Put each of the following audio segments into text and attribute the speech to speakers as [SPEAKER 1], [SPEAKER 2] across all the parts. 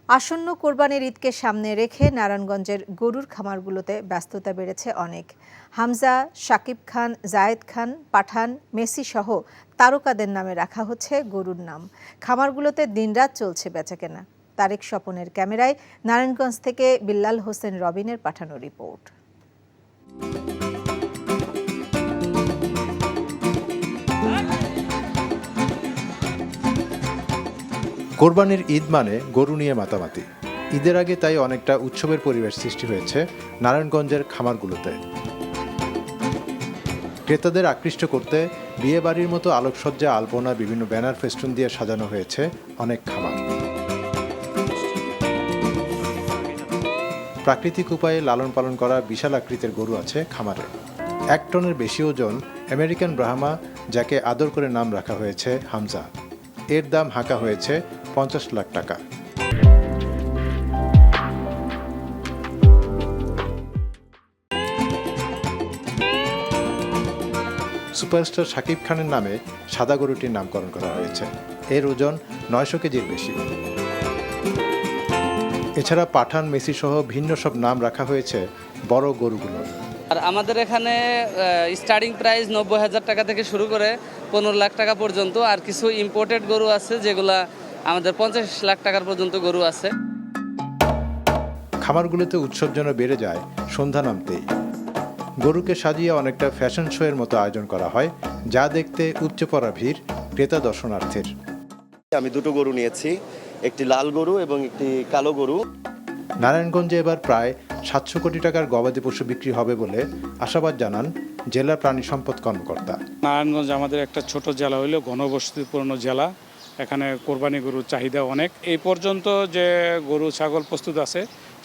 [SPEAKER 1] আসন্ন কোরবানির ঈদকে সামনে রেখে নারায়ণগঞ্জের গরুর খামারগুলোতে ব্যস্ততা বেড়েছে অনেক। হামজা, শাকিব খান, জায়েদ খান, পাঠান, মেসি সহ তারকাদের নামে রাখা হচ্ছে গরুর নাম। খামারগুলোতে দিনরাত চলছে বেচাকেনা। তারেক স্বপনের ক্যামেরায় নারায়ণগঞ্জ থেকে বিল্লাল হোসেন রবিনের পাঠানো রিপোর্ট।
[SPEAKER 2] কোরবানির ঈদ মানে গরু নিয়ে মাতামাতি। ঈদের আগে তাই অনেকটা উৎসবের পরিবেশ সৃষ্টি হয়েছে নারায়ণগঞ্জের খামারগুলোতে। ক্রেতাদের আকৃষ্ট করতে বিয়েবাড়ির মতো আলোকসজ্জা, আলপনা, বিভিন্ন ব্যানার, ফেস্টুন দিয়ে সাজানো হয়েছে অনেক খামার। প্রাকৃতিক উপায়ে লালন পালন করা বিশাল আকৃতির গরু আছে খামারে। 1 টনের বেশি ওজন আমেরিকান ব্রাহ্মা, যাকে আদর করে নাম রাখা হয়েছে হামজা। এর দাম হাঁকা হয়েছে 50 লাখ টাকা। সুপারস্টার শাকিব খানের নামে সাদা গরুটির নামকরণ করা হয়েছে। এর ওজন 900 কেজির বেশি। এছাড়া পাঠান, মেসি সহ ভিন্ন সব নাম রাখা হয়েছে বড় গরুগুলোর।
[SPEAKER 3] আর আমাদের এখানে স্টার্টিং প্রাইস 90,000 টাকা থেকে শুরু করে 15 লাখ টাকা পর্যন্ত। আর কিছু ইম্পোর্টেড গরু আছে যেগুলা আমাদের 50 লাখ টাকার পর্যন্ত গরু আছে।
[SPEAKER 2] খামারগুলোতে উৎসব যেন বেড়ে যায় সন্ধ্যা নামতেই। গরুকে সাজিয়ে অনেকটা ফ্যাশন শো এর মতো আয়োজন করা হয়, যা দেখতে উপচে পড়া ভিড় ক্রেতা দর্শনার্থীর।
[SPEAKER 4] আমি দুটো গরু নিয়েছি, একটি লাল গরু এবং একটি কালো গরু।
[SPEAKER 2] নারায়ণগঞ্জে এবার প্রায় 700 কোটি টাকার গবাদি পশু বিক্রি হবে বলে আশাবাদ জানান জেলা প্রাণী সম্পদ কর্মকর্তা।
[SPEAKER 5] নারায়ণগঞ্জ আমাদের একটা ছোট জেলা হইলেও ঘনবসতিপূর্ণ জেলা। এখানে কোরবানি গরুর চাহিদা অনেক। এই পর্যন্ত যে গরু ছাগল প্রস্তুত আছে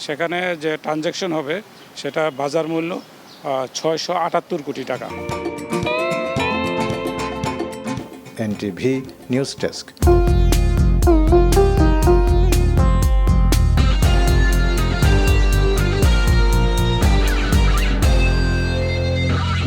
[SPEAKER 5] সেখানে যে ট্রানজ্যাকশন হবে সেটা বাজার মূল্য 678 কোটি টাকা।
[SPEAKER 2] NTV news desk.